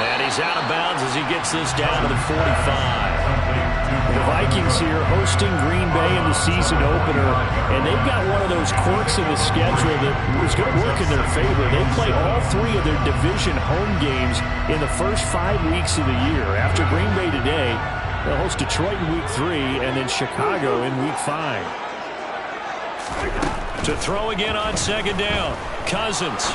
And he's out of bounds as he gets this down to the 45. The Vikings here hosting Green Bay in the season opener, and they've got one of those quirks in the schedule that is going to work in their favor. They play all 3 of their division home games in the first 5 weeks of the year. After Green Bay today, they'll host Detroit in week 3 and then Chicago in week 5. To throw again on second down, Cousins.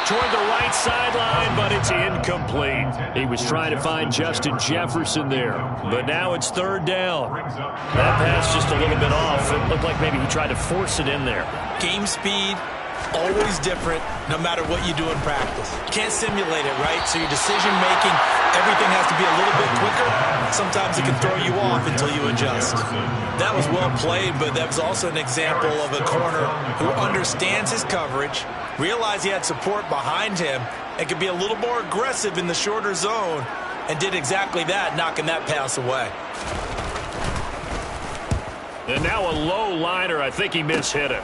Toward the right sideline, but it's incomplete. He was trying to find Justin Jefferson there, but now it's third down. That pass just a little bit off. It looked like maybe he tried to force it in there. Game speed, always different, no matter what you do in practice. You can't simulate it, right? So your decision-making, everything has to be a little bit quicker. Sometimes it can throw you off until you adjust. That was well played, but that was also an example of a corner who understands his coverage, realized he had support behind him, and could be a little more aggressive in the shorter zone, and did exactly that, knocking that pass away. And now a low liner. I think he mishit it.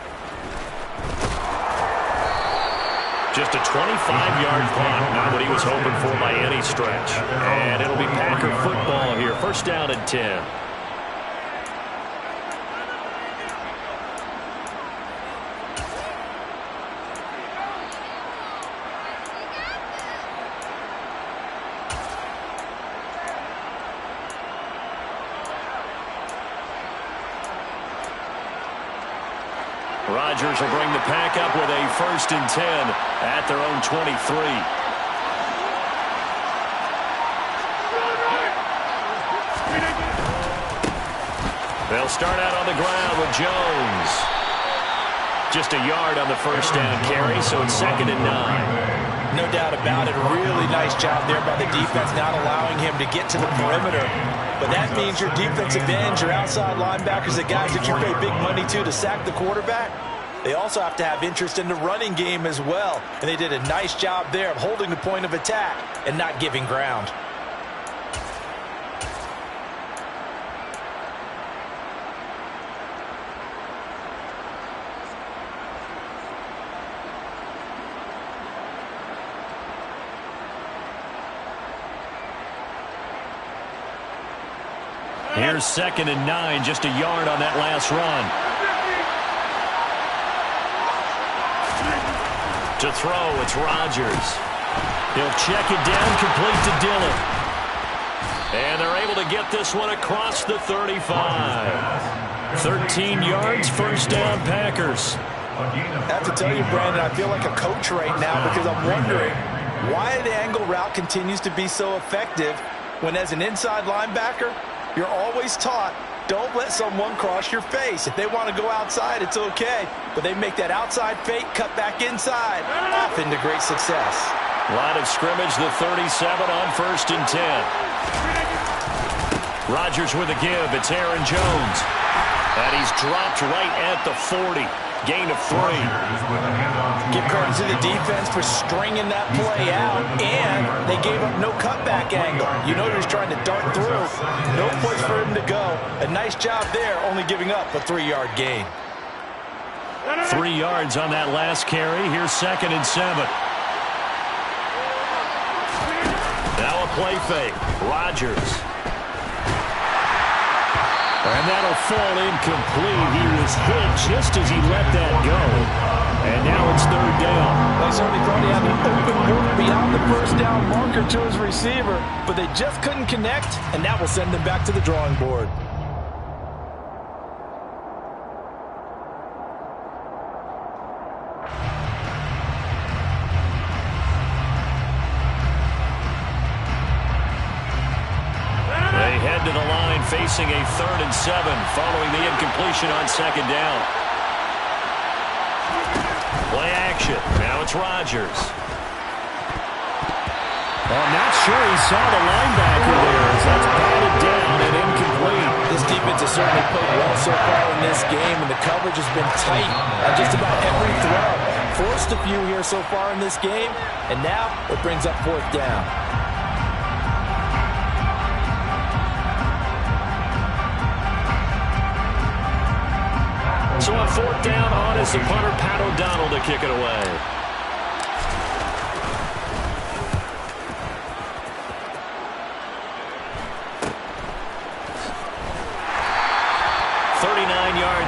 Just a 25-yard punt, not what he was hoping for by any stretch. And it'll be Packer football here. First down and 10. Rodgers will bring the pack up with a first and 10 at their own 23. They'll start out on the ground with Jones. Just a yard on the first down carry, so it's second and 9. No doubt about it. Really nice job there by the defense, not allowing him to get to the perimeter. But that means your defensive ends, your outside linebackers, the guys that you pay big money to sack the quarterback, they also have to have interest in the running game as well. And they did a nice job there of holding the point of attack and not giving ground. Here's second and 9, just a yard on that last run. To throw, it's Rodgers. He'll check it down, complete to Dillon. And they're able to get this one across the 35. 13 yards, first down, Packers. I have to tell you, Brandon, I feel like a coach right now because I'm wondering why the angle route continues to be so effective when, as an inside linebacker, you're always taught, don't let someone cross your face. If they want to go outside, it's okay. But they make that outside fake, cut back inside, often to great success. Line of scrimmage, the 37 on first and 10. Rodgers with a give. It's Aaron Jones. And he's dropped right at the 40. Gain of 3. Give credit to the defense for stringing that play out, and they gave up no cutback angle. You know he was trying to dart through. No place for him to go. A nice job there, only giving up a 3-yard gain. 3 yards on that last carry. Here's second and 7. Now a play fake. Rodgers. And that'll fall incomplete. He was hit just as he let that go. And now it's third down. They certainly thought he had an open look beyond the first down marker to his receiver, but they just couldn't connect, and that will send them back to the drawing board. To the line, facing a 3rd and 7 following the incompletion on second down. Play action. Now it's Rodgers. I'm not sure he saw the linebacker there as that's batted down and incomplete. This defense has certainly played well so far in this game, and the coverage has been tight on just about every throw. Forced a few here so far in this game, and now it brings up 4th down. So on 4th down, on is the punter, Pat O'Donnell, to kick it away.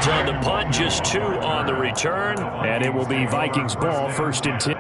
yards on the punt, just 2 on the return. And it will be Vikings ball, 1st and 10.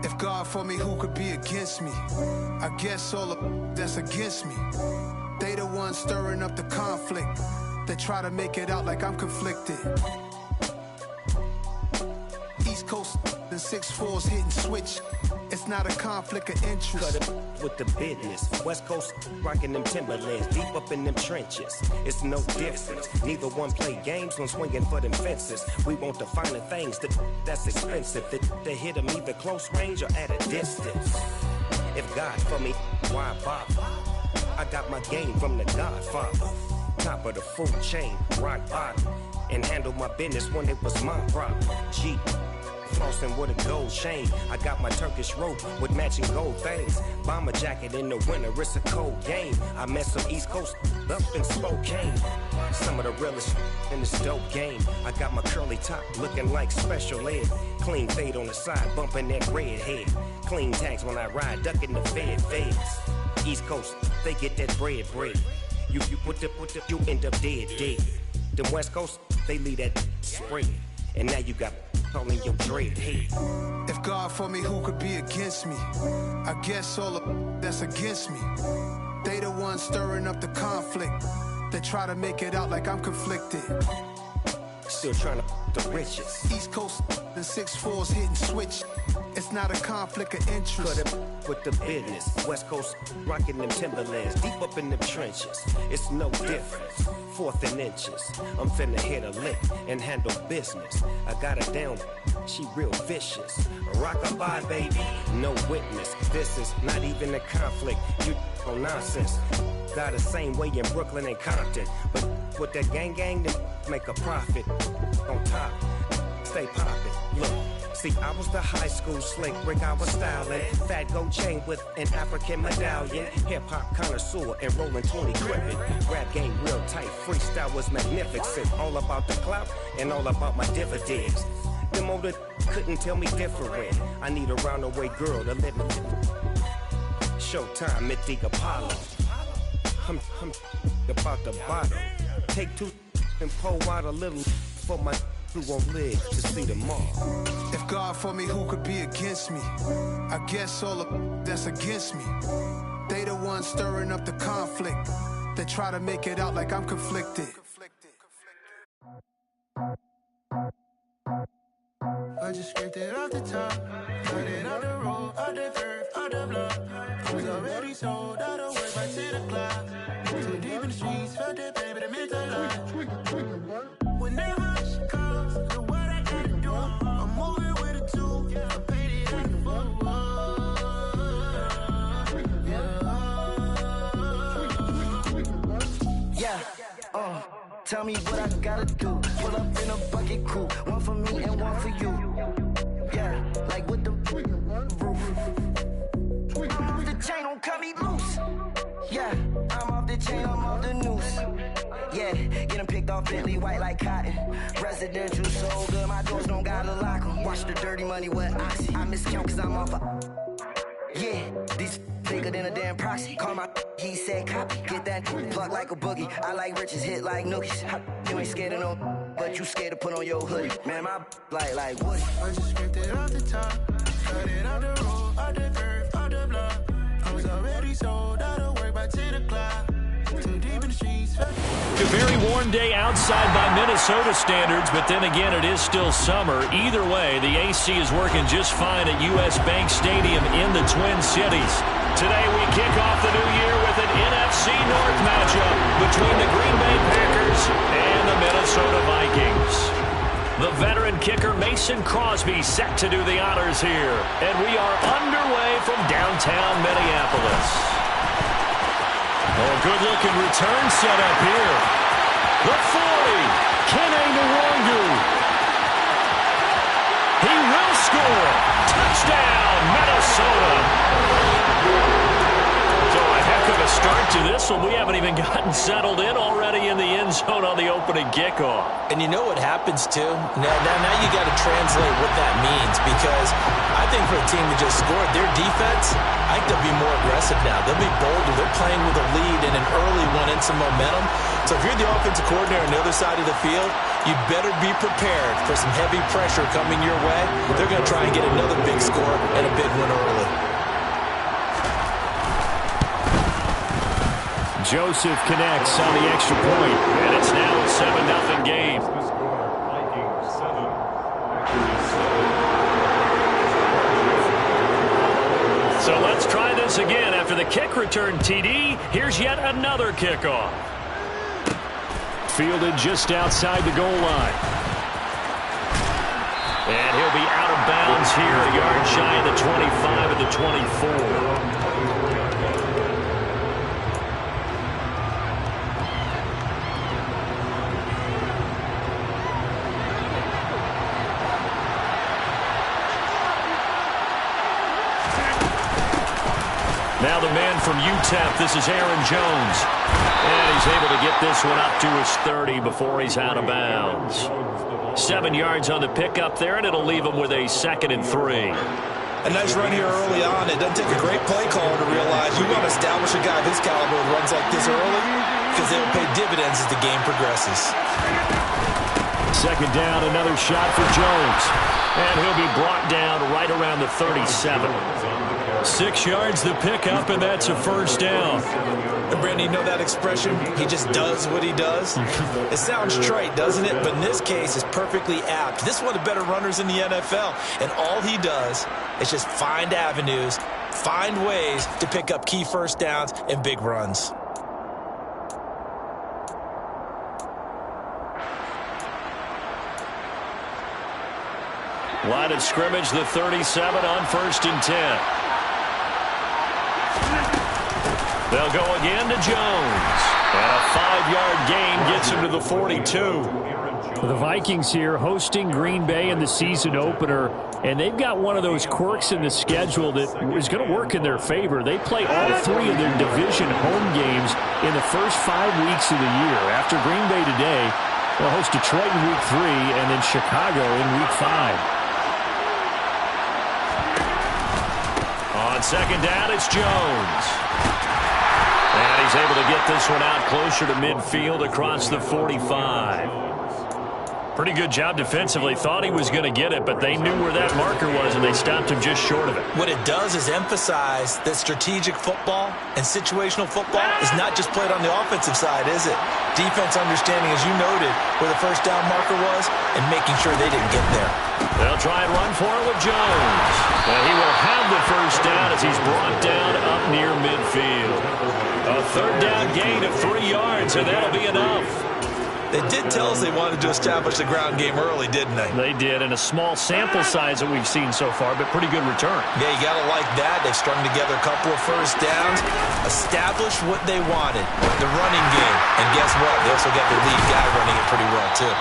If God for me, who could be against me? I guess all of that's against me. They the ones stirring up the conflict. They try to make it out like I'm conflicted. East Coast and 6'4's hitting switch. It's not a conflict of interest. Cut it with the business. West Coast rocking them Timberlands, deep up in them trenches. It's no difference. Neither one play games when swinging for them fences. We want the finer things that's expensive. That hit them either close range or at a distance. If God for me, why bother? I got my game from the Godfather. Top of the food chain, rock bottom. And handle my business when it was my problem. G. Flossing with a gold chain. I got my Turkish rope with matching gold things. Bomber jacket in the winter, it's a cold game. I met some East Coast up in Spokane. Some of the realest in this dope game. I got my curly top looking like special ed. Clean fade on the side, bumping that red head. Clean tags when I ride, ducking the feds. East Coast, they get that bread. You you end up dead. Them West Coast, they leave that spread. And now you got calling your dread head. If God for me, who could be against me? I guess all of that's against me. They the ones stirring up the conflict. They try to make it out like I'm conflicted. Still trying to the riches. East Coast and 6'4's hitting switch. It's not a conflict of interest. Cut it with the business. West Coast rocking them Timberlands, deep up in them trenches. It's no difference. 4th and inches. I'm finna hit a lick and handle business. I got her down, she real vicious. Rock-a-bye, baby, no witness. This is not even a conflict. You on nonsense. Got the same way in Brooklyn and Compton. But with that gang, then make a profit. On top, stay poppin'. Look. See, I was the high school slick brick, I was styling. Fat gold chain with an African medallion. Hip-hop connoisseur and rolling 20 gripping. Rap game real tight, freestyle was magnificent. All about the clout and all about my dividends. Them older couldn't tell me different. I need a roundaway girl to live in. Showtime at the Apollo. I'm about the bottom. Take 2 and pour out a little for my who won't live to see tomorrow. If God for me, who could be against me? I guess all of that's against me. They the ones stirring up the conflict. They try to make it out like I'm conflicted. I just scraped it off the top, cut it out the road, out the curve, out the block. I was already sold, out of work by 10 o'clock. Too deep in the streets, felt that baby, that meant a lot. Whenever she calls, look what I gotta do. I'm moving with a 2, I paid it at the tell me what I gotta do. Pull up in a bucket crew, one for me and one for you. Yeah, like with the roof. I'm off the chain, don't cut me loose. Yeah, I'm off the chain, I'm off the noose. Yeah, get them picked off Bentley, white like cotton. Residential so good, my doors don't gotta lock them. Watch the dirty money with Oxy. I miscount cause I'm off a... Yeah, these bigger than a damn proxy. Call my he said copy. Get that plug like a boogie. I like riches, hit like nookies. You ain't scared of no, but you scared to put on your hoodie. Man, my like Woody. I just scraped it off the top, cut it out the road, out the curve, out the block. I was already sold, out of work by 10 o'clock. Too deep in the streets. A very warm day outside by Minnesota standards, but then again, it is still summer. Either way, the AC is working just fine at U.S. Bank Stadium in the Twin Cities. Today we kick off the new year with an NFC North matchup between the Green Bay Packers and the Minnesota Vikings. The veteran kicker Mason Crosby set to do the honors here. And we are underway from downtown Minneapolis. Oh, good-looking return set up here. The 40, Kene Nwangu. He will score. Touchdown, Minnesota. So a heck of a start to this one. We haven't even gotten settled in already in the end zone on the opening kickoff. And you know what happens, too? Now you got to translate what that means, because I think for a team that just scored, their defense, I think they'll be more aggressive now. They'll be bolder. They're playing with a lead and an early one and some momentum. So if you're the offensive coordinator on the other side of the field, you better be prepared for some heavy pressure coming your way. They're going to try and get another big score and a big one early. Joseph connects on the extra point, and it's now a 7-0 game. So let's try this again. After the kick return TD, here's yet another kickoff. Fielded just outside the goal line. And he'll be out of bounds here, a yard shy of the 25 at the 24. Now the man from UTEP, this is Aaron Jones. And he's able to get this one up to his 30 before he's out of bounds. 7 yards on the pickup there, and it'll leave him with a 2nd and 3. A nice run here early on. It doesn't take a great play caller to realize you want to establish a guy of his caliber who runs like this early, because they'll pay dividends as the game progresses. 2nd down, another shot for Jones. And he'll be brought down right around the 37. 6 yards the pickup, and that's a 1st down. And Brandon, you know that expression? He just does what he does. It sounds trite, doesn't it? But in this case, it's perfectly apt. This is one of the better runners in the NFL, and all he does is just find avenues, find ways to pick up key 1st downs and big runs. Line of scrimmage, the 37 on 1st and 10. They'll go again to Jones. And a 5-yard gain gets him to the 42. The Vikings here hosting Green Bay in the season opener, and they've got one of those quirks in the schedule that is going to work in their favor. They play all 3 of their division home games in the first 5 weeks of the year. After Green Bay today, they'll host Detroit in week 3 and then Chicago in week 5. On 2nd down, it's Jones. And he's able to get this one out closer to midfield across the 45. Pretty good job defensively. Thought he was going to get it, but they knew where that marker was, and they stopped him just short of it. What it does is emphasize that strategic football and situational football is not just played on the offensive side, is it? Defense understanding, as you noted, where the 1st down marker was and making sure they didn't get there. They'll try and run for it with Jones. And he will have the 1st down as he's brought down up near midfield. A 3rd down gain of 3 yards, and that'll be enough. They did tell us they wanted to establish the ground game early, didn't they? They did, and a small sample size that we've seen so far, but pretty good return. Yeah, you got to like that. They've strung together a couple of 1st downs, established what they wanted, the running game. And guess what? They also got their lead guy running it pretty well, too.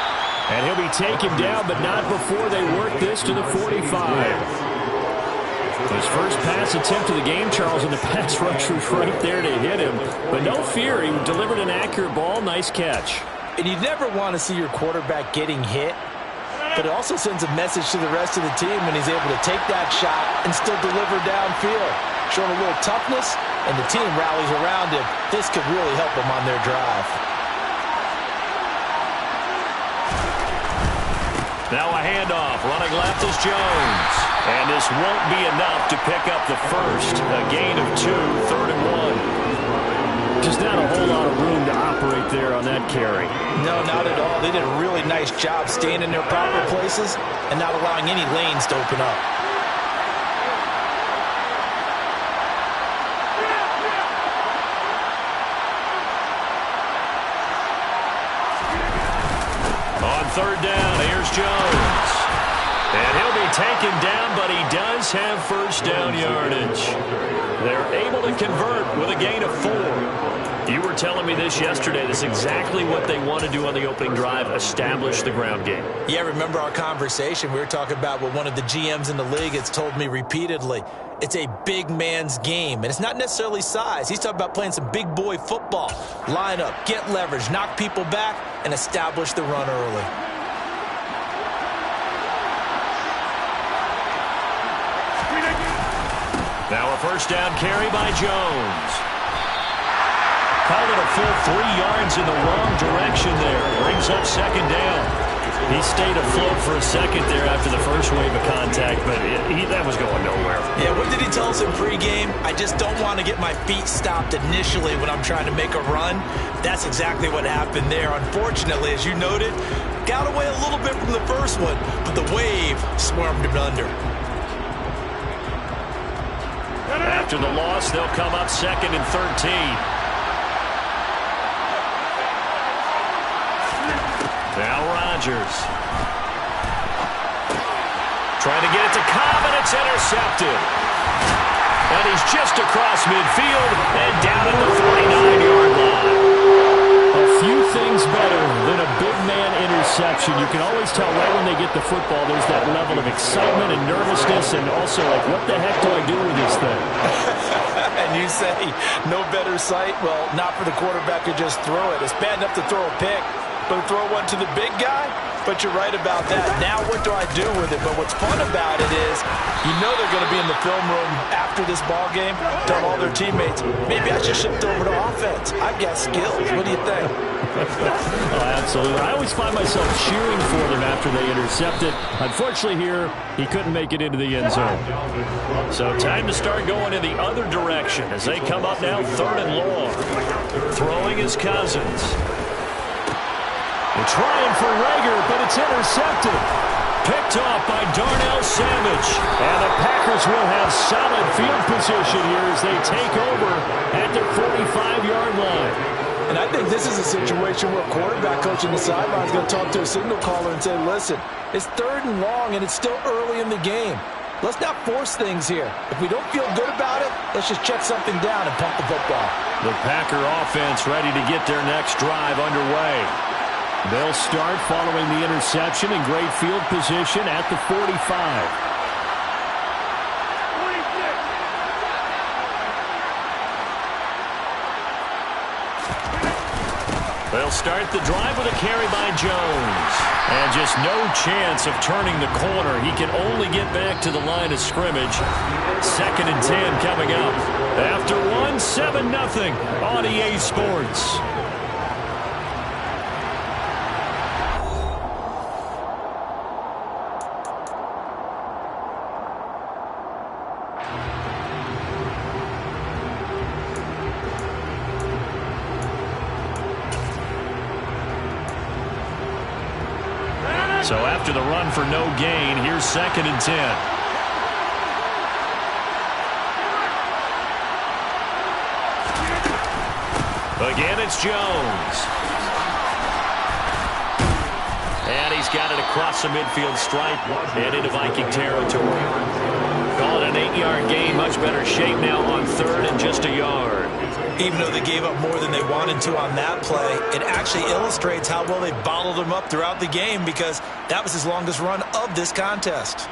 And he'll be taken down, but not before they work this to the 45. His first pass attempt of the game, Charles, and the pass rush was right there to hit him. But no fear, he delivered an accurate ball. Nice catch. And you never want to see your quarterback getting hit, but it also sends a message to the rest of the team when he's able to take that shot and still deliver downfield. Showing a little toughness, and the team rallies around him. This could really help them on their drive. Now a handoff. Running left is Jones. And this won't be enough to pick up the 1st. A gain of 2, 3rd and 1. Just not a whole lot of room to operate there on that carry. No, not at all. They did a really nice job staying in their proper places and not allowing any lanes to open up. third down. Here's Jones. And he'll be taken down, but he does have first down yardage. They're able to convert with a gain of 4. You were telling me this yesterday. This is exactly what they want to do on the opening drive, establish the ground game. Yeah, remember our conversation? We were talking about what one of the GMs in the league has told me repeatedly. It's a big man's game, and it's not necessarily size. He's talking about playing some big boy football. Line up, get leverage, knock people back, and establish the run early. Now a first down carry by Jones. Called it a full 3 yards in the wrong direction there. Brings up second down. He stayed afloat for a second there after the first wave of contact, but that was going nowhere. Yeah, what did he tell us in pregame? I just don't want to get my feet stopped initially when I'm trying to make a run. That's exactly what happened there. Unfortunately, as you noted, got away a little bit from the first one, but the wave swarmed him under. After the loss, they'll come up 2nd and 13. Now Rodgers. Trying to get it to Cobb, and it's intercepted. And he's just across midfield and down at the 49-yard line. A few things better than a big man interception. You can always tell right when they get the football, there's that level of excitement and nervousness, and also like, what the heck do I do with this thing? And you say, no better sight? Well, not for the quarterback to just throw it. It's bad enough to throw a pick, but throw one to the big guy? But you're right about that. Now what do I do with it? But what's fun about it is you know they're going to be in the film room after this ball game, tell all their teammates, maybe I should shift over to offense. I've got skills. What do you think? Oh, absolutely. I always find myself cheering for them after they intercept it. Unfortunately here, he couldn't make it into the end zone. So time to start going in the other direction as they come up now 3rd and long. Throwing is Cousins. They're trying for Rager, but it's intercepted. Picked off by Darnell Savage. And the Packers will have solid field position here as they take over at their 45-yard line. And I think this is a situation where a quarterback coach in the sideline is going to talk to a signal caller and say, listen, it's 3rd and long, and it's still early in the game. Let's not force things here. If we don't feel good about it, let's just check something down and pump the football. The Packer offense ready to get their next drive underway. They'll start following the interception in great field position at the 45. They'll start the drive with a carry by Jones. And just no chance of turning the corner. He can only get back to the line of scrimmage. 2nd and 10 coming up. After 1, 7-0 on EA Sports. So after the run for no gain, here's 2nd and 10. Again, it's Jones. And he's got it across the midfield stripe and into Viking territory. Call it an 8-yard gain. Much better shape now on 3rd and just a yard. Even though they gave up more than they wanted to on that play, it actually illustrates how well they bottled them up throughout the game because that was his longest run of this contest.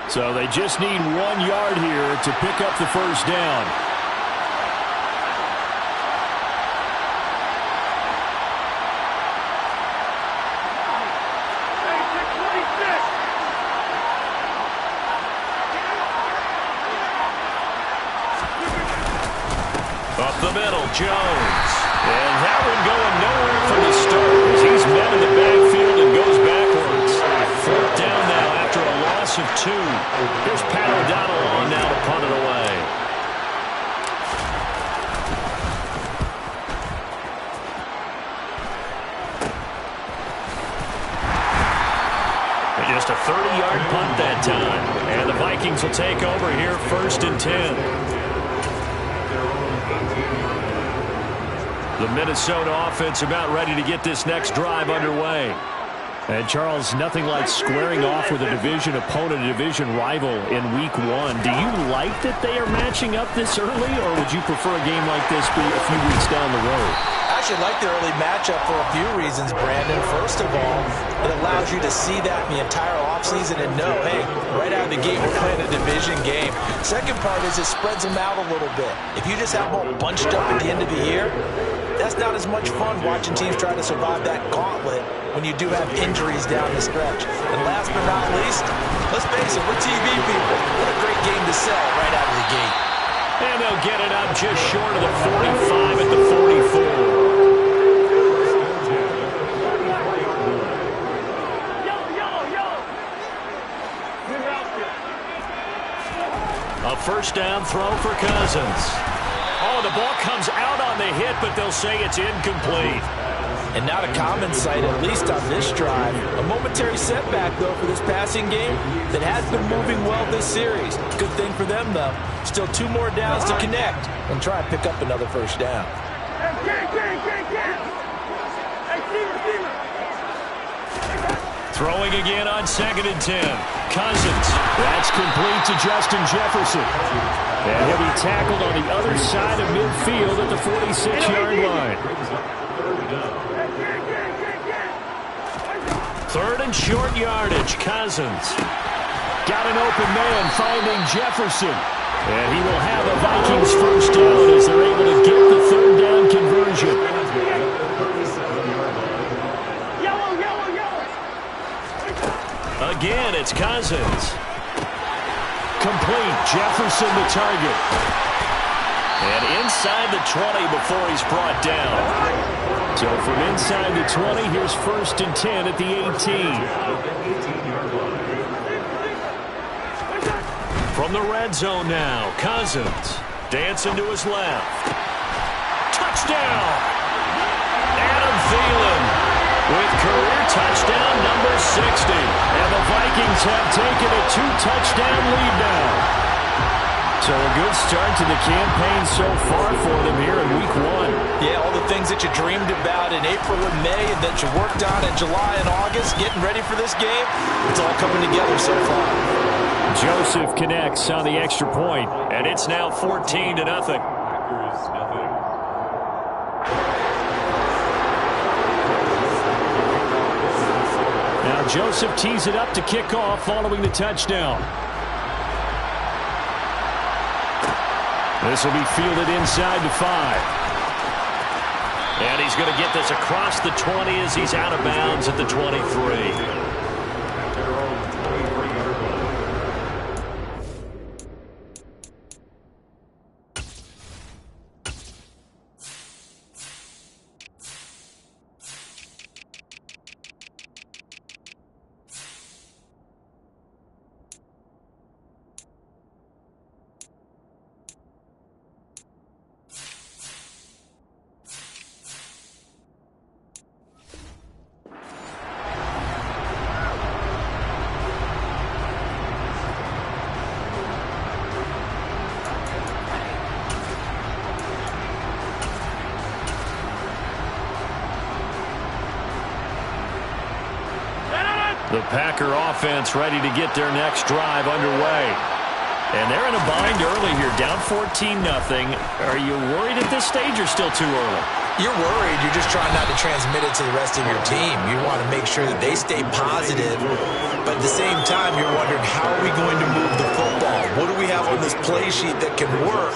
So they just need 1 yard here to pick up the first down. Up the middle, Jones. And that one going nowhere from the start as he's met in the backfield and goes backwards. 4th down now after a loss of 2. Here's Pat O'Donnell on now to punt it away. And just a 30-yard punt that time. And the Vikings will take over here 1st and 10. The Minnesota offense about ready to get this next drive underway. And Charles, nothing like squaring off with a division opponent, a division rival in week 1. Do you like that they are matching up this early, or would you prefer a game like this be a few weeks down the road? I actually like the early matchup for a few reasons, Brandon. First of all, it allows you to see that in the entire offseason and know, hey, right out of the gate, we're playing a division game. Second part is it spreads them out a little bit. If you just have them all bunched up at the end of the year, that's not as much fun watching teams try to survive that gauntlet when you do have injuries down the stretch. And last but not least, let's face it, we're TV people. What a great game to sell right out of the gate. And they'll get it up just short of the 45 at the 44. A first down throw for Cousins. Oh, the ball comes out on the hit, but they'll say it's incomplete. And not a common sight, at least on this drive. A momentary setback, though, for this passing game that has been moving well this series. Good thing for them, though. Still 2 more downs to connect and try and pick up another first down. Throwing again on 2nd and 10. Cousins. That's complete to Justin Jefferson. And he'll be tackled on the other side of midfield at the 46-yard line. 3rd and short yardage. Cousins. Got an open man finding Jefferson. And he will have a Vikings first down as they're able to get the 3rd down conversion. Again, it's Cousins. Complete. Jefferson the target. And inside the 20 before he's brought down. So from inside the 20, here's 1st and 10 at the 18. From the red zone now, Cousins dancing to his left. Touchdown! Adam Thielen with career touchdown number 60. And the Vikings have taken a 2-touchdown lead now. So a good start to the campaign so far for them here in week 1. Yeah, all the things that you dreamed about in April and May and that you worked on in July and August, getting ready for this game, it's all coming together so far. Joseph connects on the extra point, and it's now 14-0. Now Joseph tees it up to kick off following the touchdown. This will be fielded inside the 5. And he's going to get this across the 20 as he's out of bounds at the 23. The Packer offense ready to get their next drive underway. And they're in a bind early here, down 14-0. Are you worried at this stage or still too early? You're worried. You're just trying not to transmit it to the rest of your team. You want to make sure that they stay positive. But at the same time, you're wondering, how are we going to move the football? What do we have on this play sheet that can work?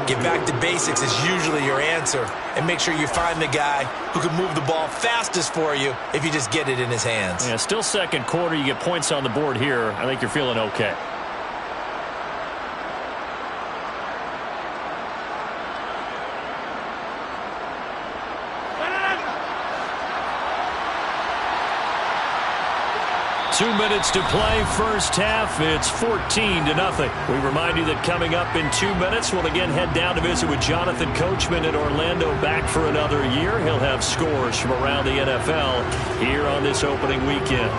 Get back to basics is usually your answer. And make sure you find the guy who can move the ball fastest for you if you just get it in his hands. Yeah, still second quarter. You get points on the board here. I think you're feeling okay. Two minutes to play, first half. It's 14-0. We remind you that coming up in 2 minutes, we'll again head down to visit with Jonathan Coachman in Orlando, back for another year. He'll have scores from around the NFL here on this opening weekend.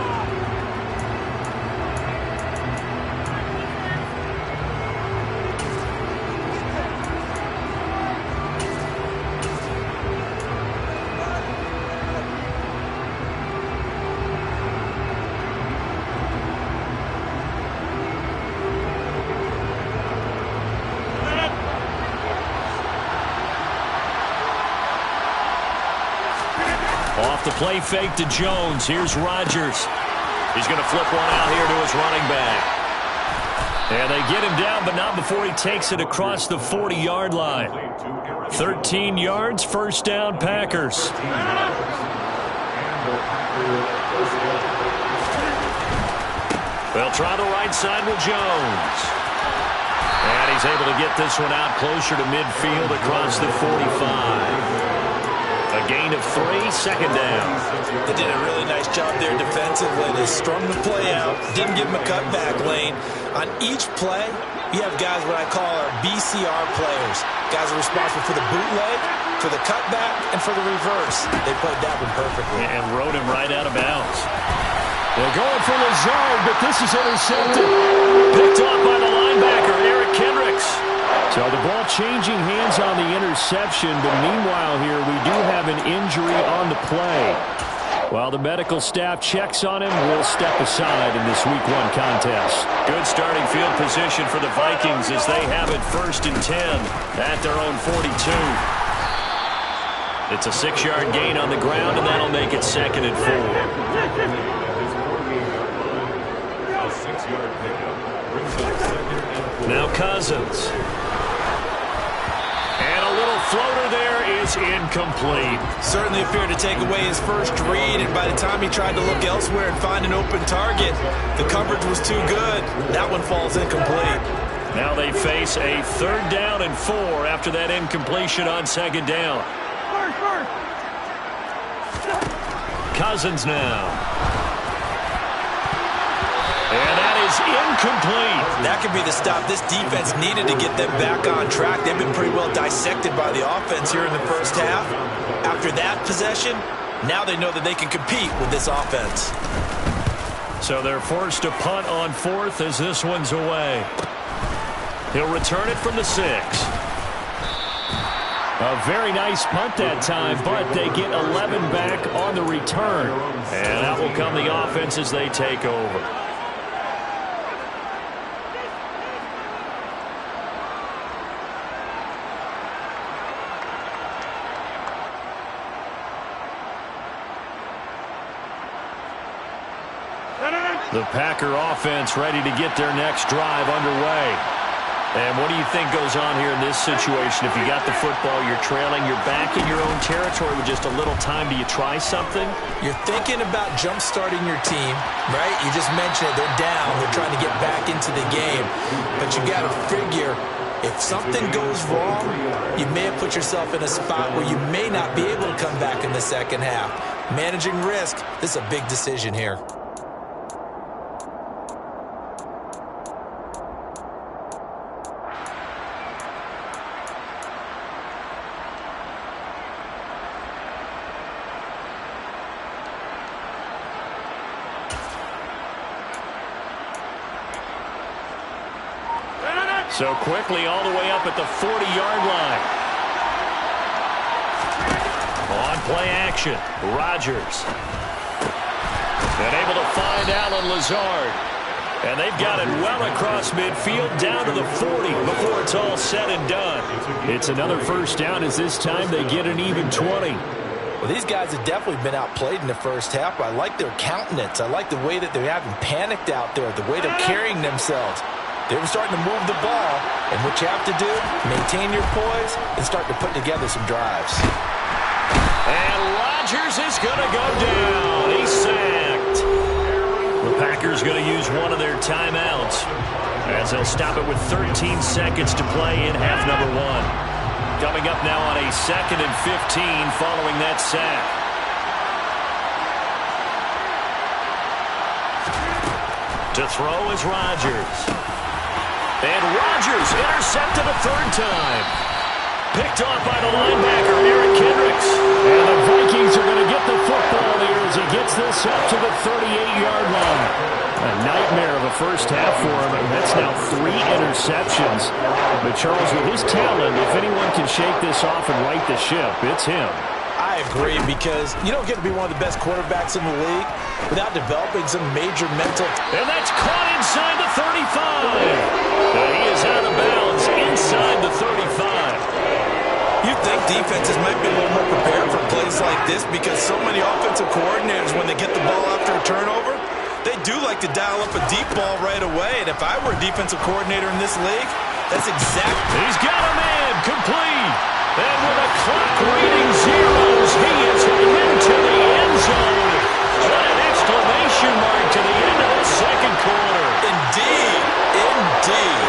off the play fake to Jones. Here's Rodgers. He's going to flip one out here to his running back. And they get him down, but not before he takes it across the 40-yard line. 13 yards, first down, Packers. They'll try the right side with Jones. And he's able to get this one out closer to midfield across the 45. A gain of 3, second down. They did a really nice job there defensively. They strung the play out, didn't give him a cutback lane. On each play, you have guys what I call our BCR players. Guys are responsible for the bootleg, for the cutback, and for the reverse. They played that one perfectly. And rode him right out of bounds. They're going for Lazard, but this is intercepted. Picked off by the linebacker, Eric Kendricks. So the ball changing hands on the interception, but meanwhile here we do have an injury on the play. While the medical staff checks on him, we'll step aside in this Week 1 contest. Good starting field position for the Vikings as they have it 1st and 10 at their own 42. It's a 6-yard gain on the ground, and that'll make it 2nd and 4. A 6-yard pickup brings up 2nd and 4. Now Cousins. And a little floater there is incomplete. Certainly appeared to take away his first read, and by the time he tried to look elsewhere and find an open target, the coverage was too good. That one falls incomplete. Now they face a 3rd down and 4 after that incompletion on 2nd down. Cousins now. And that is incomplete. That could be the stop this defense needed to get them back on track. They've been pretty well dissected by the offense here in the first half. After that possession, now they know that they can compete with this offense. So they're forced to punt on 4th as this one's away. He'll return it from the 6. A very nice punt that time, but they get 11 back on the return. And out will come the offense as they take over. The Packer offense ready to get their next drive underway. And what do you think goes on here in this situation? If you got the football, you're trailing, you're back in your own territory with just a little time. Do you try something? You're thinking about jump-starting your team, right? You just mentioned it. They're down. They're trying to get back into the game. But you got to figure, if something goes wrong, you may have put yourself in a spot where you may not be able to come back in the second half. Managing risk, this is a big decision here. So quickly all the way up at the 40-yard line. On play action, Rodgers. And able to find Allen Lazard. And they've got it well across midfield down to the 40 before it's all said and done. It's another first down as this time they get an even 20. Well, these guys have definitely been outplayed in the first half. I like their countenance. I like the way that they haven't panicked out there, the way they're carrying themselves. They were starting to move the ball, and what you have to do, maintain your poise and start to put together some drives. And Rodgers is going to go down. He's sacked. The Packers going to use one of their timeouts as they'll stop it with 13 seconds to play in half number 1. Coming up now on a 2nd and 15 following that sack. To throw is Rodgers. And Rodgers intercepted a 3rd time. Picked off by the linebacker, Eric Kendricks. And the Vikings are going to get the football here as he gets this up to the 38-yard line. A nightmare of a first half for him, and that's now 3 interceptions. But Charles, with his talent, if anyone can shake this off and right the ship, it's him. I agree, because you don't get to be one of the best quarterbacks in the league without developing some major mental. And that's caught inside the 35. And he is out of bounds inside the 35. You think defenses might be a little more prepared for plays offense like this because so many offensive coordinators, when they get the ball after a turnover, they do like to dial up a deep ball right away. And if I were a defensive coordinator in this league, that's exactly... He's got a man complete. And with a clock reading zeros, he is heading into the end zone. What an exclamation mark to the end of the second quarter. Indeed. Indeed.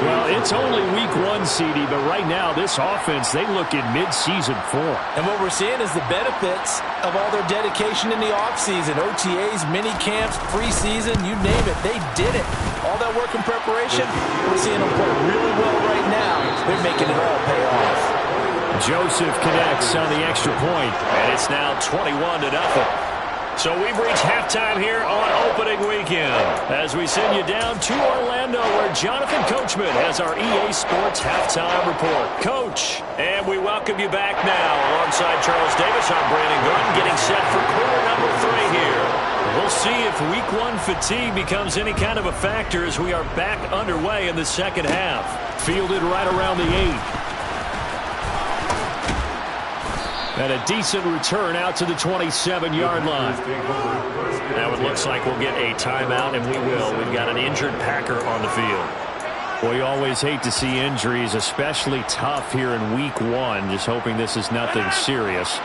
Well, it's only week 1, CD, but right now this offense, they look in mid-season form. And what we're seeing is the benefits of all their dedication in the offseason. OTAs, mini camps, preseason, you name it. They did it. All that work in preparation, we're seeing them play really well right now. They're making it all pay off. Joseph connects on the extra point, and it's now 21-0. So we've reached halftime here on opening weekend as we send you down to Orlando where Jonathan Coachman has our EA Sports halftime report. Coach, and we welcome you back now alongside Charles Davis. I'm Brandon Gordon getting set for quarter number 3 here. We'll see if week 1 fatigue becomes any kind of a factor as we are back underway in the second half. Fielded right around the 8. And a decent return out to the 27-yard line. Now it looks like we'll get a timeout, and we will. We've got an injured Packer on the field. Well, you always hate to see injuries, especially tough here in week 1. Just hoping this is nothing serious.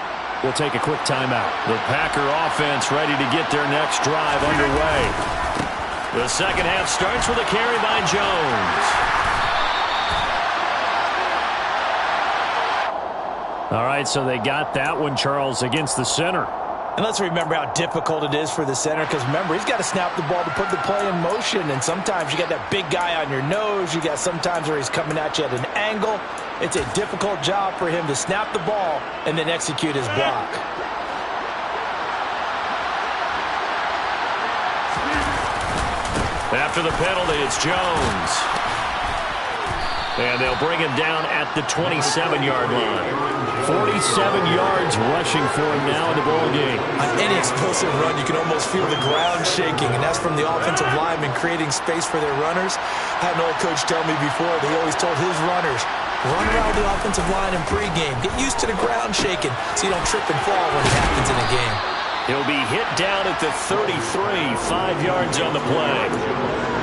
We'll take a quick timeout. The Packer offense ready to get their next drive underway. The second half starts with a carry by Jones. All right, so they got that one, Charles, against the center. And let's remember how difficult it is for the center because, remember, he's got to snap the ball to put the play in motion. And sometimes you got that big guy on your nose. You got sometimes where he's coming at you at an angle. It's a difficult job for him to snap the ball and then execute his block. After the penalty, it's Jones. And they'll bring him down at the 27-yard line. 47 yards rushing for him now in the ball game. On any explosive run, you can almost feel the ground shaking, and that's from the offensive linemen creating space for their runners. I had an old coach tell me before, they always told his runners, run around the offensive line in pregame. Get used to the ground shaking so you don't trip and fall when it happens in a game. He'll be hit down at the 33, 5 yards on the play.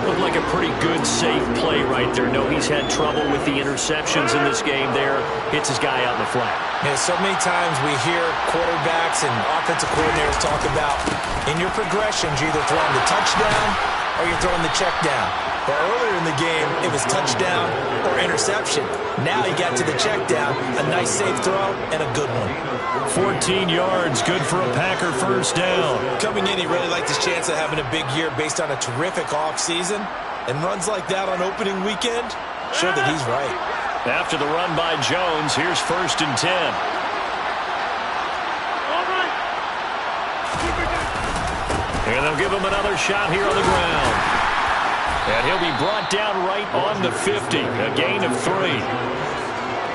Looked like a pretty good, safe play right there. No, he's had trouble with the interceptions in this game there. Hits his guy out in the flat. Yeah, so many times we hear quarterbacks and offensive coordinators talk about in your progressions, you're either throwing the touchdown or you're throwing the check down. But earlier in the game, it was touchdown or interception. Now he got to the check down, a nice safe throw, and a good one. 14 yards, good for a Packer first down. Coming in, he really liked his chance of having a big year based on a terrific offseason. And runs like that on opening weekend show that he's right. After the run by Jones, here's 1st and 10. And they'll give him another shot here on the ground. And he'll be brought down right on the 50, a gain of 3.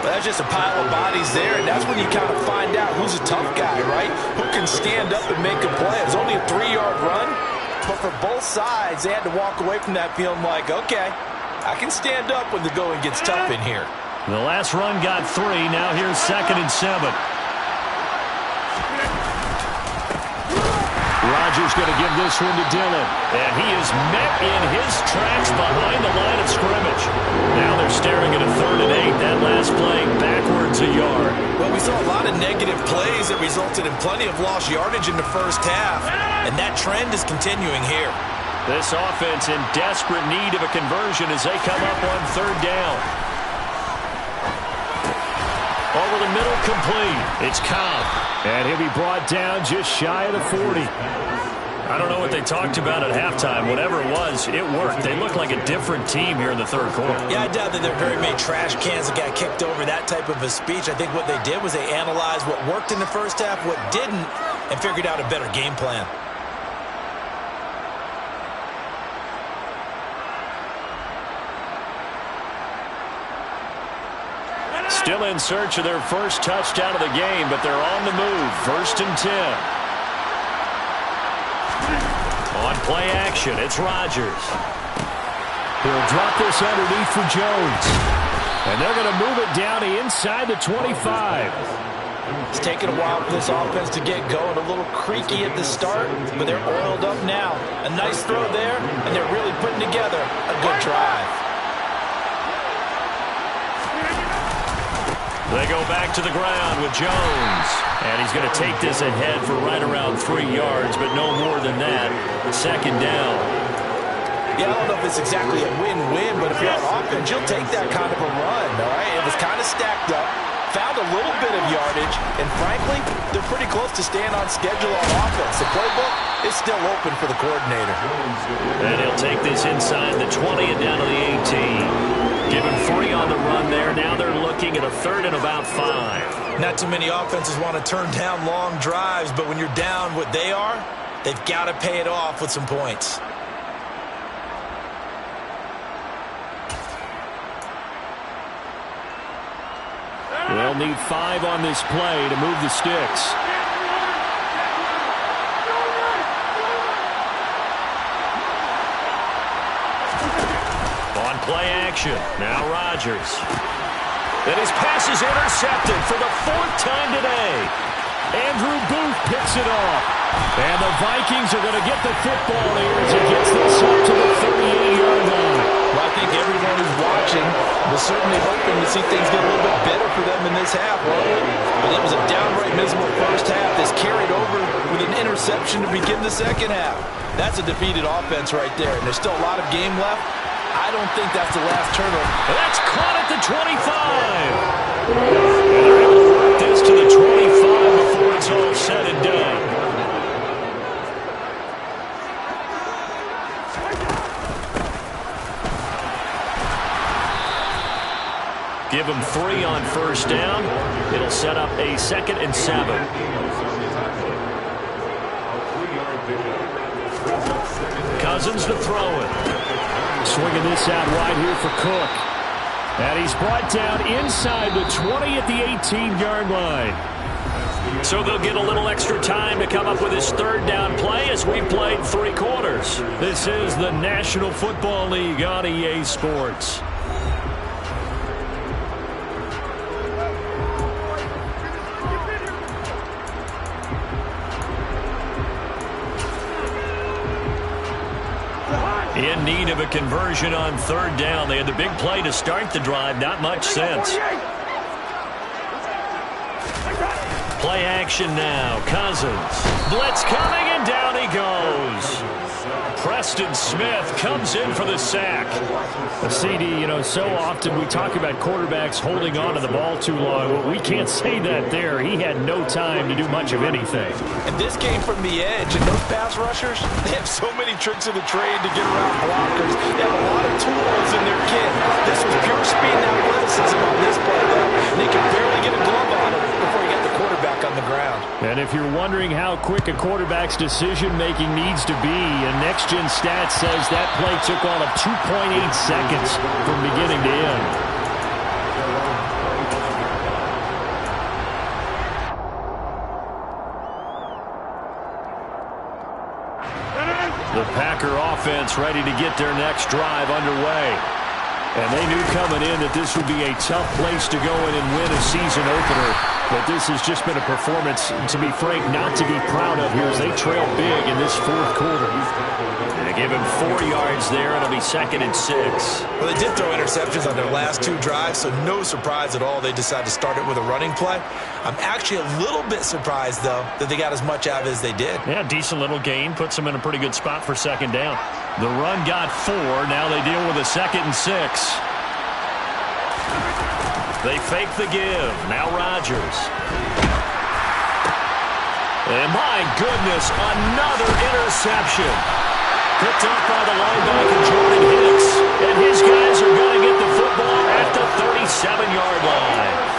Well, that's just a pile of bodies there, and that's when you kind of find out who's a tough guy, right? Who can stand up and make a play. It was only a 3-yard run, but for both sides, they had to walk away from that feeling like, okay, I can stand up when the going gets tough in here. The last run got 3. Now here's 2nd and 7. Rodgers going to give this one to Dillon. And he is met in his tracks behind the line of scrimmage. Now they're staring at a 3rd and 8. That last play backwards a yard. Well, we saw a lot of negative plays that resulted in plenty of lost yardage in the first half. And that trend is continuing here. This offense in desperate need of a conversion as they come up on 3rd down. Over the middle, complete. It's Cobb. And he'll be brought down just shy of the 40. I don't know what they talked about at halftime. Whatever it was, it worked. They look like a different team here in the 3rd quarter. Yeah, I doubt that there are very many trash cans that got kicked over, that type of a speech. I think what they did was they analyzed what worked in the first half, what didn't, and figured out a better game plan. Still in search of their first touchdown of the game, but they're on the move. 1st and 10. On play action, it's Rodgers. He'll drop this underneath for Jones. And they're going to move it down to inside the 25. It's taken a while for this offense to get going. A little creaky at the start, but they're oiled up now. A nice throw there, and they're really putting together a good drive. They go back to the ground with Jones. And he's going to take this ahead for right around 3 yards, but no more than that. Second down. Yeah, I don't know if it's exactly a win-win, but if you're on offense, you'll take that kind of a run, all right? It was kind of stacked up, found a little bit of yardage, and frankly, they're pretty close to staying on schedule on offense. The playbook is still open for the coordinator. And he'll take this inside the 20 and down to the 18. Give him 3 on the run there. Now they're looking at a 3rd and about 5. Not too many offenses want to turn down long drives, but when you're down what they are, they've got to pay it off with some points. They'll need 5 on this play to move the sticks. On play action, now Rodgers. And his pass is intercepted for the 4th time today. Andrew Booth picks it off. And the Vikings are going to get the football here as it gets this up to the 38-yard line. Well, I think everyone who's watching was certainly hoping to see things get a little bit better for them in this half, wasn't it? But it was a downright miserable first half that's carried over with an interception to begin the second half. That's a defeated offense right there, and there's still a lot of game left. I don't think that's the last turnover. That's caught at the 25. And they're able to work this to the 25 before it's all said and done. Give them 3 on first down. It'll set up a 2nd and 7. Cousins to throw it. Swinging this out wide here for Cook. And he's brought down inside the 20 at the 18-yard line. So they'll get a little extra time to come up with his 3rd down play as we've played 3 quarters. This is the National Football League on EA Sports. In need of a conversion on 3rd down. They had the big play to start the drive. Not much sense. Play action now. Cousins. Blitz coming, and down he goes. Preston Smith comes in for the sack. CD, you know, so often we talk about quarterbacks holding on to the ball too long. Well, we can't say that there. He had no time to do much of anything. And this came from the edge, and those pass rushers, they have so many tricks of the trade to get around blockers. They have a lot of tools in their kit. This was pure speed and athleticism on this play, though. And they could barely get a glove on him before he got the quarterback on the ground. And if you're wondering how quick a quarterback's decision-making needs to be, a next-gen stat says that play took all of 2.8 seconds from beginning to end. The Packer offense ready to get their next drive underway. And they knew coming in that this would be a tough place to go in and win a season opener. But this has just been a performance, to be frank, not to be proud of here as they trail big in this 4th quarter. They give him 4 yards there. It'll be 2nd and 6. Well, they did throw interceptions on their last 2 drives, so no surprise at all they decided to start it with a running play. I'm actually a little bit surprised, though, that they got as much out of it as they did. Yeah, decent little gain. Puts them in a pretty good spot for 2nd down. The run got 4. Now they deal with a 2nd and 6. They fake the give. Now Rodgers. And my goodness, another interception. Picked up by the linebacker, Jordan Hicks. And his guys are going to get the football at the 37-yard line.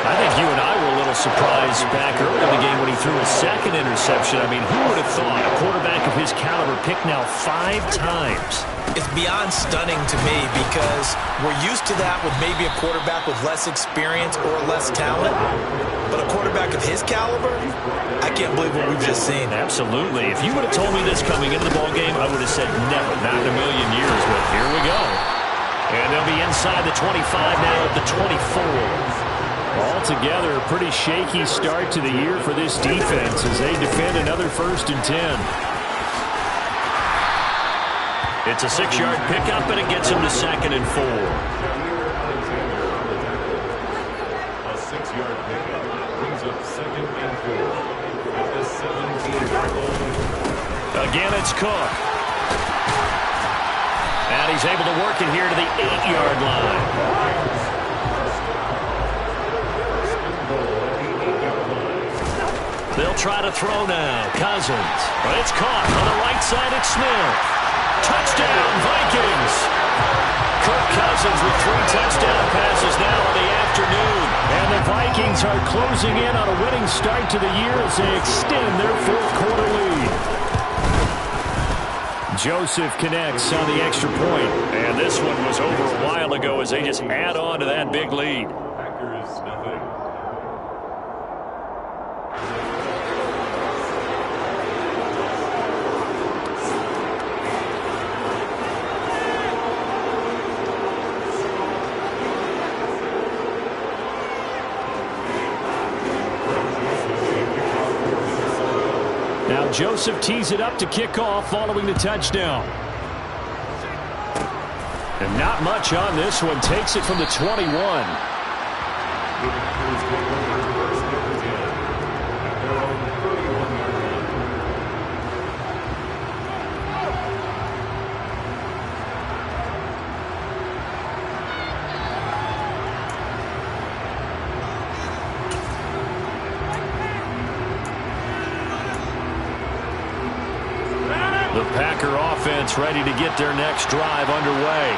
I think you and I were a little surprised back early in the game when he threw a 2nd interception. I mean, who would have thought a quarterback of his caliber picked now 5 times? It's beyond stunning to me because we're used to that with maybe a quarterback with less experience or less talent. But a quarterback of his caliber, I can't believe what we've just seen. Absolutely. If you would have told me this coming into the ballgame, I would have said never, not in a million years. But here we go. And they'll be inside inside the 25 now at the 24. Altogether, a pretty shaky start to the year for this defense as they defend another 1st and 10. It's a 6-yard pickup, and it gets him to 2nd and 4. A 6-yard pickup brings up 2nd and 4 at the 17-yard line. Again, it's Cook. And he's able to work it here to the 8-yard line. They'll try to throw now. Cousins. But it's caught on the right side. It's Smith. Touchdown, Vikings. Kirk Cousins with 3 touchdown passes now in the afternoon. And the Vikings are closing in on a winning start to the year as they extend their 4th quarter lead. Joseph connects on the extra point. And this one was over a while ago as they just add on to that big lead. Packers nothing. Now Joseph tees it up to kick off following the touchdown. And not much on this one. Takes it from the 21. The Packer offense ready to get their next drive underway.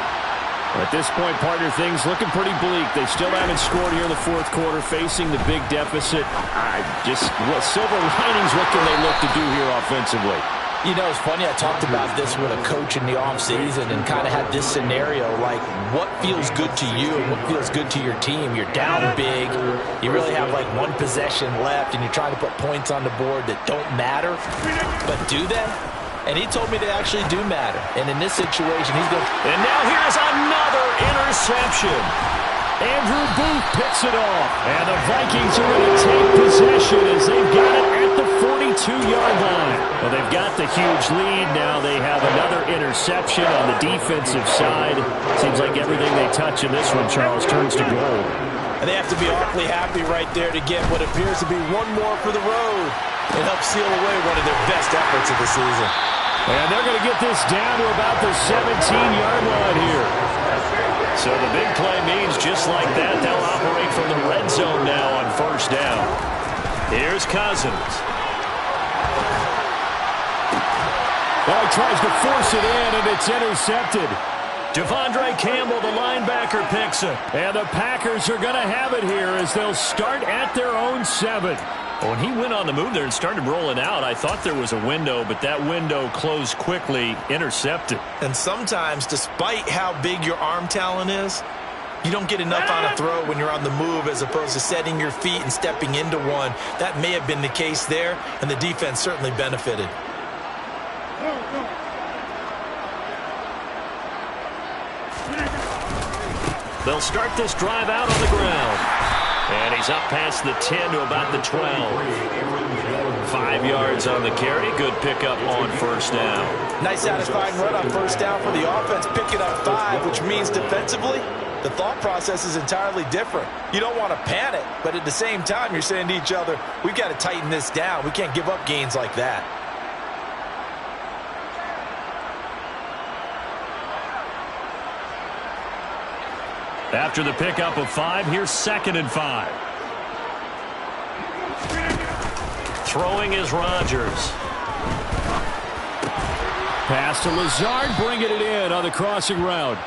At this point, partner, things looking pretty bleak. They still haven't scored here in the 4th quarter, facing the big deficit. What silver linings, what can they look to do here offensively? You know, it's funny, I talked about this with a coach in the offseason and kind of had this scenario, like what feels good to you and what feels good to your team. You're down big, you really have like 1 possession left, and you're trying to put points on the board that don't matter. But do they? And he told me they actually do matter. And in this situation, he's going to... And now here's another interception. Andrew Booth picks it off. And the Vikings are going to take possession as they've got it at the 42-yard line. Well, they've got the huge lead. Now they have another interception on the defensive side. Seems like everything they touch in this one, Charles, turns to gold. And they have to be awfully happy right there to get what appears to be one more for the road. It helps seal away one of their best efforts of the season. And they're going to get this down to about the 17-yard line here. So the big play means just like that, they'll operate from the red zone now on 1st down. Here's Cousins. Well, he tries to force it in, and it's intercepted. Devondre Campbell, the linebacker, picks it. And the Packers are going to have it here as they'll start at their own 7. When he went on the move there and started rolling out, I thought there was a window, but that window closed quickly, intercepted. And sometimes, despite how big your arm talent is, you don't get enough on a throw when you're on the move as opposed to setting your feet and stepping into one. That may have been the case there, and the defense certainly benefited. They'll start this drive out on the ground. And he's up past the 10 to about the 12. 5 yards on the carry. Good pickup on 1st down. Nice satisfying run on 1st down for the offense, picking up 5, which means defensively, the thought process is entirely different. You don't want to panic, but at the same time, you're saying to each other, we've got to tighten this down. We can't give up gains like that. After the pickup of 5, here's 2nd and 5. Throwing is Rodgers. Pass to Lazard, bringing it in on the crossing route.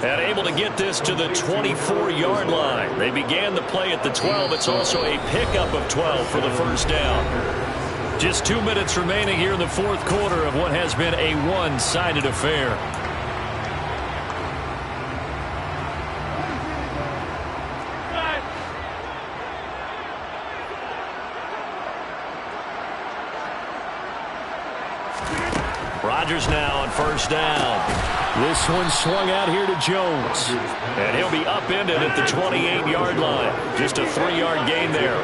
And able to get this to the 24-yard line. They began the play at the 12. It's also a pickup of 12 for the 1st down. Just 2 minutes remaining here in the 4th quarter of what has been a one-sided affair. Rodgers now on 1st down. This one swung out here to Jones. And he'll be upended at the 28-yard line. Just a 3-yard gain there.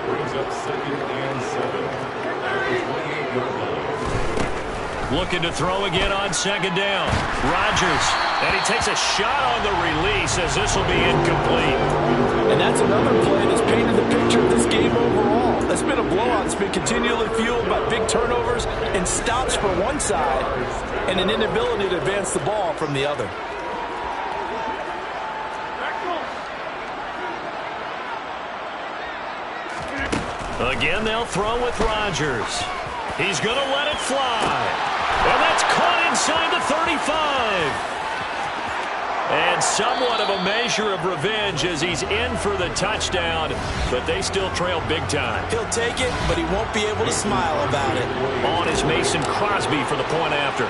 Brings up 2nd and 7 at the 28-yard line. Looking to throw again on 2nd down. Rodgers. And he takes a shot on the release as this will be incomplete. And that's another play that's painted the picture of this game overall. It's been a blowout. It's been continually fueled by big turnovers and stops for one side and an inability to advance the ball from the other. Again, they'll throw with Rodgers. He's going to let it fly. And that's caught inside the 35. And somewhat of a measure of revenge as he's in for the touchdown, but they still trail big time. He'll take it, but he won't be able to smile about it. On is Mason Crosby for the point after.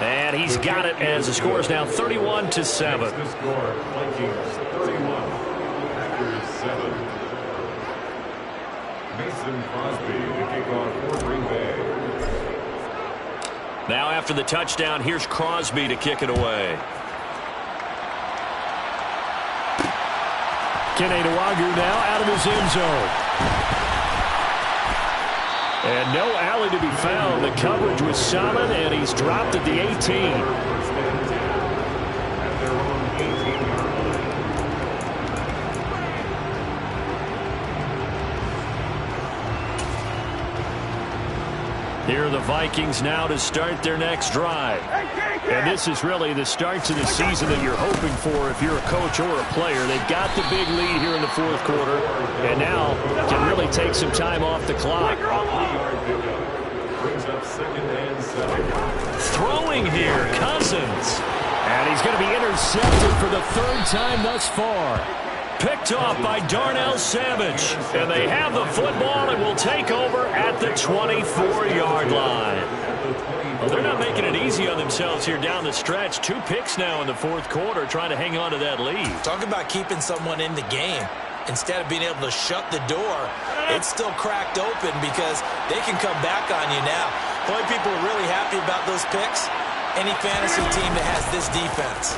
And he's got it as the score is now 31-7. The score, Vikings 31 after 7. Mason Crosby to kick off for Green Bay. Now after the touchdown, here's Crosby to kick it away. Kenny Nwagu now out of his end zone. And no alley to be found. The coverage was solid, and he's dropped at the 18. Here are the Vikings now to start their next drive. And this is really the start to the season that you're hoping for if you're a coach or a player. They've got the big lead here in the fourth quarter, and now can really take some time off the clock. Brings up 2nd and 7. Throwing here, Cousins. And he's going to be intercepted for the 3rd time thus far. Picked off by Darnell Savage. And they have the football and will take over at the 24-yard line. Well, they're not making it easy on themselves here down the stretch. 2 picks now in the fourth quarter trying to hang on to that lead. Talk about keeping someone in the game. Instead of being able to shut the door, it's still cracked open because they can come back on you now. The only people are really happy about those picks, any fantasy team that has this defense.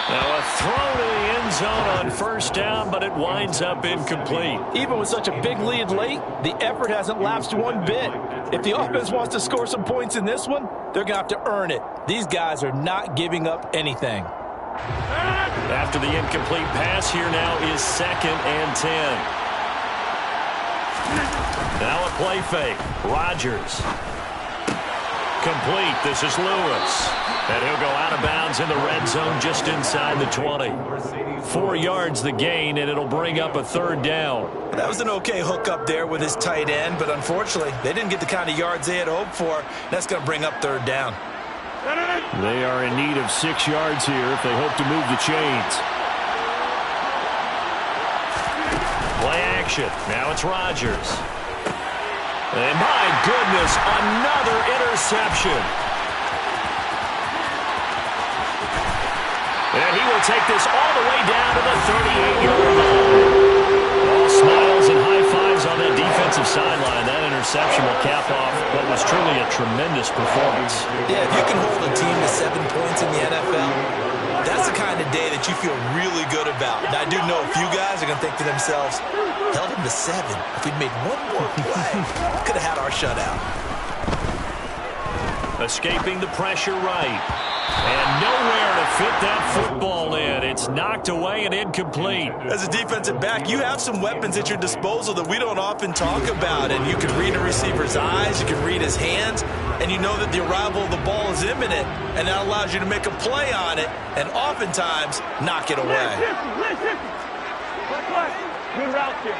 Now a throw to the end zone on 1st down, but it winds up incomplete. Even with such a big lead late, the effort hasn't lapsed one bit. If the offense wants to score some points in this one, they're going to have to earn it. These guys are not giving up anything. After the incomplete pass, here now is 2nd and 10. Now a play fake. Rodgers. Complete. This is Lewis. And he'll go out of bounds in the red zone just inside the 20. 4 yards the gain, and it'll bring up a 3rd down. That was an okay hook up there with his tight end, but unfortunately, they didn't get the kind of yards they had hoped for. That's going to bring up 3rd down. They are in need of 6 yards here if they hope to move the chains. Play action. Now it's Rodgers. And my goodness, another interception. And he will take this all the way down to the 38-yard line. All smiles and high fives on that defensive sideline. That interception will cap off what was truly a tremendous performance. Yeah, if you can hold a team to 7 points in the NFL, that's the kind of day that you feel really good about. Now, I do know a few guys are going to think to themselves, held him to 7. If we'd made one more play, could have had our shutout. Escaping the pressure right. And nowhere to fit that football in. It's knocked away and incomplete. As a defensive back, you have some weapons at your disposal that we don't often talk about. And you can read a receiver's eyes, you can read his hands, and you know that the arrival of the ball is imminent. And that allows you to make a play on it and oftentimes knock it away. Good route here.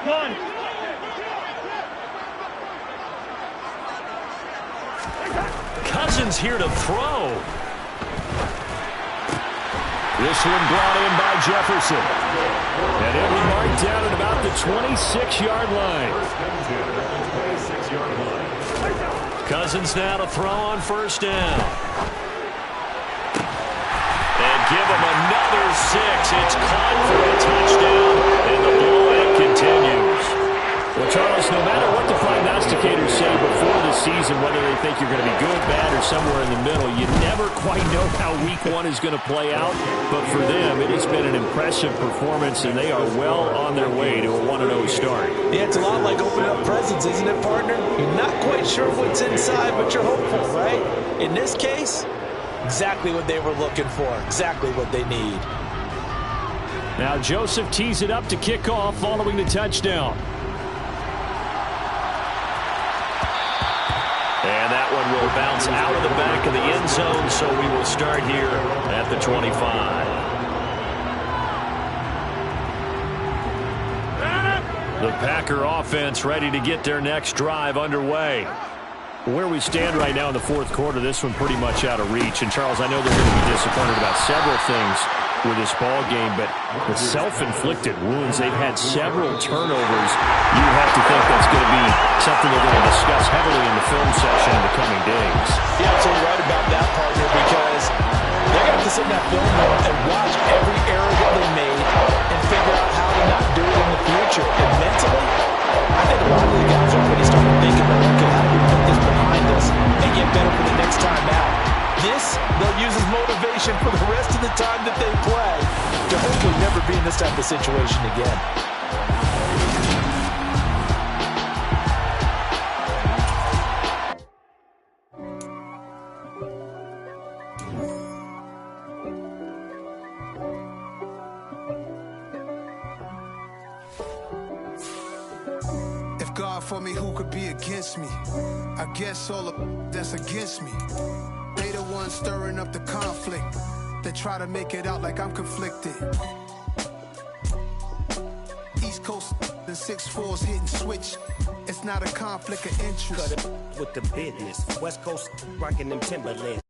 Come on. Cousins here to throw. This one brought in by Jefferson. And it'll be marked down at about the 26-yard line. Cousins now to throw on 1st down. And give him another 6. It's caught for a touchdown. And the ball season, whether they think you're going to be good, bad, or somewhere in the middle. You never quite know how week one is going to play out, but for them, it has been an impressive performance, and they are well on their way to a 1-0 start. Yeah, it's a lot like opening up presents, isn't it, partner? You're not quite sure what's inside, but you're hopeful, right? In this case, exactly what they were looking for, exactly what they need. Now Joseph tees it up to kick off following the touchdown. And that one will bounce out of the back of the end zone, so we will start here at the 25. The Packer offense ready to get their next drive underway. Where we stand right now in the fourth quarter, this one pretty much out of reach. And, Charles, I know they're going to be disappointed about several things with this ball game, but the self-inflicted wounds, they've had several turnovers. You have to think that's going to be something they're going to discuss heavily in the film session in the coming days. Yeah, absolutely right about that, partner, because they're going to have to sit in that film room and watch every error that they made and figure out how to not do it in the future. And mentally, I think a lot of the guys are already starting to think about, okay, how do we put this behind us and get better for the next time out? This, they'll use as motivation for the rest of the time that they play to hopefully never be in this type of situation again. If God for me, who could be against me? I guess all of that's against me. They the ones stirring up the conflict. They try to make it out like I'm conflicted. East Coast, the 6'4s hitting switch. It's not a conflict of interest. Cut it with the business. West Coast rocking them Timberlands.